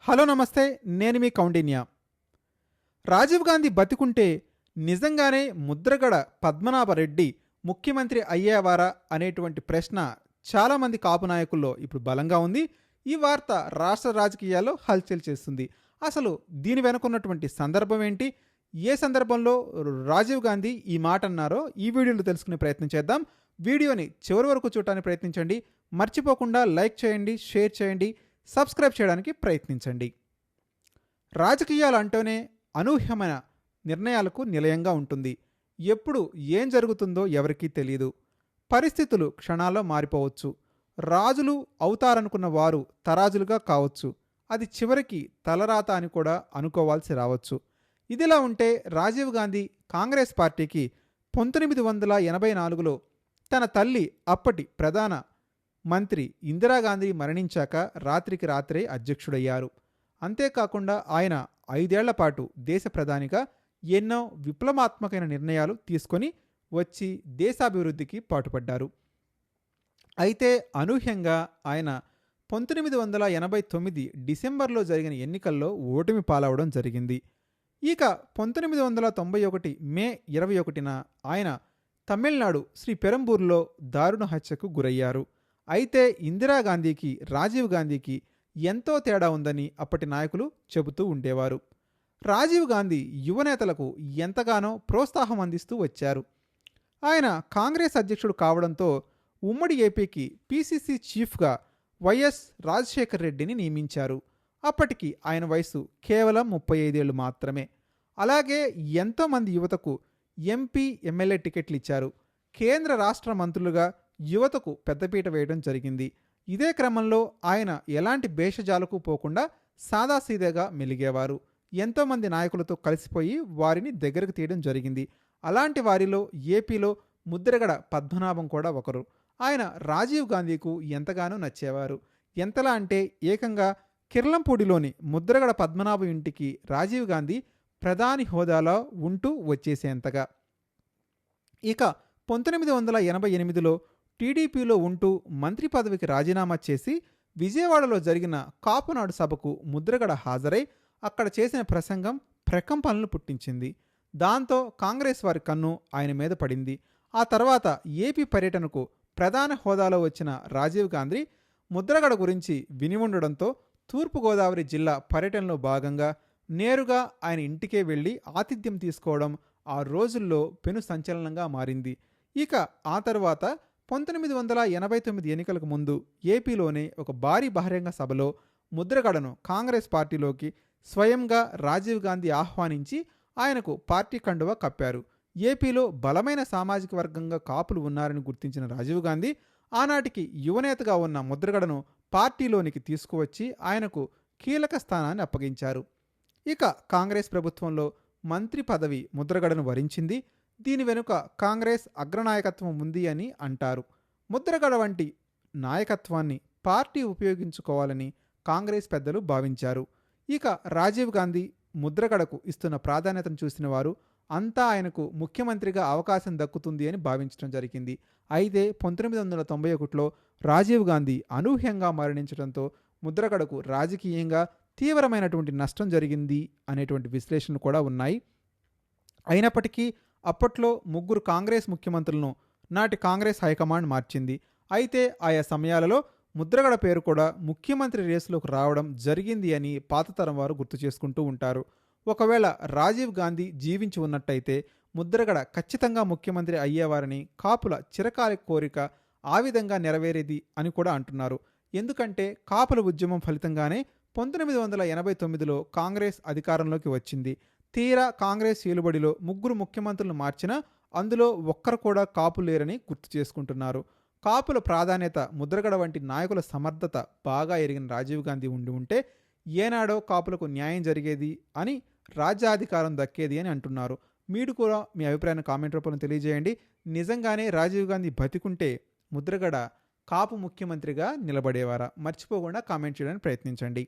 Hello నమస్తే. నేను మీ కౌండిన్య. రాజీవ్ గాంధీ బతికుంటే నిజంగానే ముద్రగడ పద్మనాభరెడ్డి ముఖ్యమంత్రి అయ్యేవారా అనేటువంటి ప్రశ్న చాలామంది కాపు నాయకుల్లో ఇప్పుడు బలంగా ఉంది. ఈ వార్త రాష్ట్ర రాజకీయాల్లో హల్చల్ చేస్తుంది. అసలు దీని వెనుకున్నటువంటి సందర్భం ఏంటి? ఏ సందర్భంలో రాజీవ్ గాంధీ ఈ మాట అన్నారో ఈ వీడియోలో తెలుసుకునే ప్రయత్నం చేద్దాం. వీడియోని చివరి వరకు చూడటానికి ప్రయత్నించండి. మర్చిపోకుండా లైక్ చేయండి, షేర్ చేయండి, సబ్స్క్రైబ్ చేయడానికి ప్రయత్నించండి. రాజకీయాలు అంటేనే అనూహ్యమైన నిర్ణయాలకు నిలయంగా ఉంటుంది. ఎప్పుడు ఏం జరుగుతుందో ఎవరికీ తెలియదు. పరిస్థితులు క్షణాల్లో మారిపోవచ్చు. రాజులు అవుతారనుకున్న వారు తరాజులుగా కావచ్చు. అది చివరికి తలరాత అని కూడా అనుకోవాల్సి రావచ్చు. ఇదిలా ఉంటే రాజీవ్ గాంధీ కాంగ్రెస్ పార్టీకి 1984లో తన తల్లి అప్పటి ప్రధాన మంత్రి ఇందిరాగాంధీ మరణించాక రాత్రికి రాత్రే అధ్యక్షుడయ్యారు. అంతేకాకుండా ఆయన 5 ఏళ్ల పాటు దేశ ప్రధానిగా ఎన్నో విప్లవాత్మకమైన నిర్ణయాలు తీసుకొని వచ్చి దేశాభివృద్ధికి పాటుపడ్డారు. అయితే అనూహ్యంగా ఆయన 1989 డిసెంబర్లో జరిగిన ఎన్నికల్లో ఓటమి పాలవడం జరిగింది. ఇక 1991 మే 21న ఆయన తమిళనాడు శ్రీ పెరంబూర్లో దారుణ హత్యకు గురయ్యారు. అయితే ఇందిరాగాంధీకి రాజీవ్ గాంధీకి ఎంతో తేడా ఉందని అప్పటి నాయకులు చెబుతూ ఉండేవారు. రాజీవ్ గాంధీ యువనేతలకు ఎంతగానో ప్రోత్సాహం అందిస్తూ వచ్చారు. ఆయన కాంగ్రెస్ అధ్యక్షుడు కావడంతో ఉమ్మడి ఏపీకి పిసిసి చీఫ్గా వైఎస్ రాజశేఖర్ రెడ్డిని నియమించారు. అప్పటికి ఆయన వయసు కేవలం 35 ఏళ్లు మాత్రమే. అలాగే ఎంతోమంది యువతకు ఎంపీ, ఎమ్మెల్యే టికెట్లు ఇచ్చారు. కేంద్ర రాష్ట్ర మంత్రులుగా యువతకు పెద్దపీట వేయడం జరిగింది. ఇదే క్రమంలో ఆయన ఎలాంటి భేషజాలకు పోకుండా సాదాసీదాగా మెలిగేవారు. ఎంతోమంది నాయకులతో కలిసిపోయి వారిని దగ్గరకు తీయడం జరిగింది. అలాంటి వారిలో ఏపీలో ముద్రగడ పద్మనాభం కూడా ఒకరు. ఆయన రాజీవ్ గాంధీకు ఎంతగానో నచ్చేవారు. ఎంతలా అంటే ఏకంగా కిర్లంపూడిలోని ముద్రగడ పద్మనాభం ఇంటికి రాజీవ్ గాంధీ ప్రధాని హోదాలో ఉంటూ వచ్చేసేంతగా. ఇక 1988లో టీడీపీలో ఉంటూ మంత్రి పదవికి రాజీనామా చేసి విజయవాడలో జరిగిన కాపునాడు సభకు ముద్రగడ హాజరై అక్కడ చేసిన ప్రసంగం ప్రకంపనలు పుట్టించింది. దాంతో కాంగ్రెస్ వారి కన్ను ఆయన మీద పడింది. ఆ తర్వాత ఏపీ పర్యటనకు ప్రధాన హోదాలో వచ్చిన రాజీవ్ గాంధీ ముద్రగడ గురించి విని ఉండడంతో తూర్పుగోదావరి జిల్లా పర్యటనలో భాగంగా నేరుగా ఆయన ఇంటికే వెళ్ళి ఆతిథ్యం తీసుకోవడం ఆ రోజుల్లో పెను సంచలనంగా మారింది. ఇక ఆ తర్వాత 1989 ఎన్నికలకు ముందు ఏపీలోనే ఒక భారీ బహిరంగ సభలో ముద్రగడను కాంగ్రెస్ పార్టీలోకి స్వయంగా రాజీవ్ గాంధీ ఆహ్వానించి ఆయనకు పార్టీ కండువా కప్పారు. ఏపీలో బలమైన సామాజిక వర్గంగా కాపులు ఉన్నారని గుర్తించిన రాజీవ్ గాంధీ ఆనాటికి యువనేతగా ఉన్న ముద్రగడను పార్టీలోనికి తీసుకువచ్చి ఆయనకు కీలక స్థానాన్ని అప్పగించారు. ఇక కాంగ్రెస్ ప్రభుత్వంలో మంత్రి పదవి ముద్రగడను వరించింది. దీని వెనుక కాంగ్రెస్ అగ్రనాయకత్వం ఉంది అని అంటారు. ముద్రగడ వంటి నాయకత్వాన్ని పార్టీ ఉపయోగించుకోవాలని కాంగ్రెస్ పెద్దలు భావించారు. ఇక రాజీవ్ గాంధీ ముద్రగడకు ఇస్తున్న ప్రాధాన్యతను చూసిన వారు అంతా ఆయనకు ముఖ్యమంత్రిగా అవకాశం దక్కుతుంది అని భావించడం జరిగింది. అయితే 1991లో రాజీవ్ గాంధీ అనూహ్యంగా మరణించడంతో ముద్రగడకు రాజకీయంగా తీవ్రమైనటువంటి నష్టం జరిగింది అనేటువంటి విశ్లేషణలు కూడా ఉన్నాయి. అయినప్పటికీ అప్పట్లో 3 కాంగ్రెస్ ముఖ్యమంత్రులను నాటి కాంగ్రెస్ హైకమాండ్ మార్చింది. అయితే ఆయా సమయాలలో ముద్రగడ పేరు కూడా ముఖ్యమంత్రి రేసులోకి రావడం జరిగింది అని పాతతరం వారు గుర్తు చేసుకుంటూ ఉంటారు. ఒకవేళ రాజీవ్ గాంధీ జీవించి ఉన్నట్టయితే ముద్రగడ ఖచ్చితంగా ముఖ్యమంత్రి అయ్యేవారని కాపుల చిరకాల కోరిక ఆ విధంగా నెరవేరేది అని కూడా అంటున్నారు. ఎందుకంటే కాపుల ఉద్యమం ఫలితంగానే 1989లో కాంగ్రెస్ అధికారంలోకి వచ్చింది. తీరా కాంగ్రెస్ ఏలుబడిలో 3 ముఖ్యమంత్రులను మార్చినా అందులో ఒక్కరు కూడా కాపు లేరని గుర్తు చేసుకుంటున్నారు. కాపుల ప్రాధాన్యత, ముద్రగడ వంటి నాయకుల సమర్థత బాగా ఎరిగిన రాజీవ్ గాంధీ ఉంటే ఏనాడో కాపులకు న్యాయం జరిగేది అని, రాజ్యాధికారం దక్కేది అని అంటున్నారు. మీరు కూడా మీ అభిప్రాయాన్ని కామెంట్ రూపంలో తెలియజేయండి. నిజంగానే రాజీవ్ గాంధీ బతికుంటే ముద్రగడ కాపు ముఖ్యమంత్రిగా నిలబడేవారా? మర్చిపోకుండా కామెంట్ చేయడానికి ప్రయత్నించండి.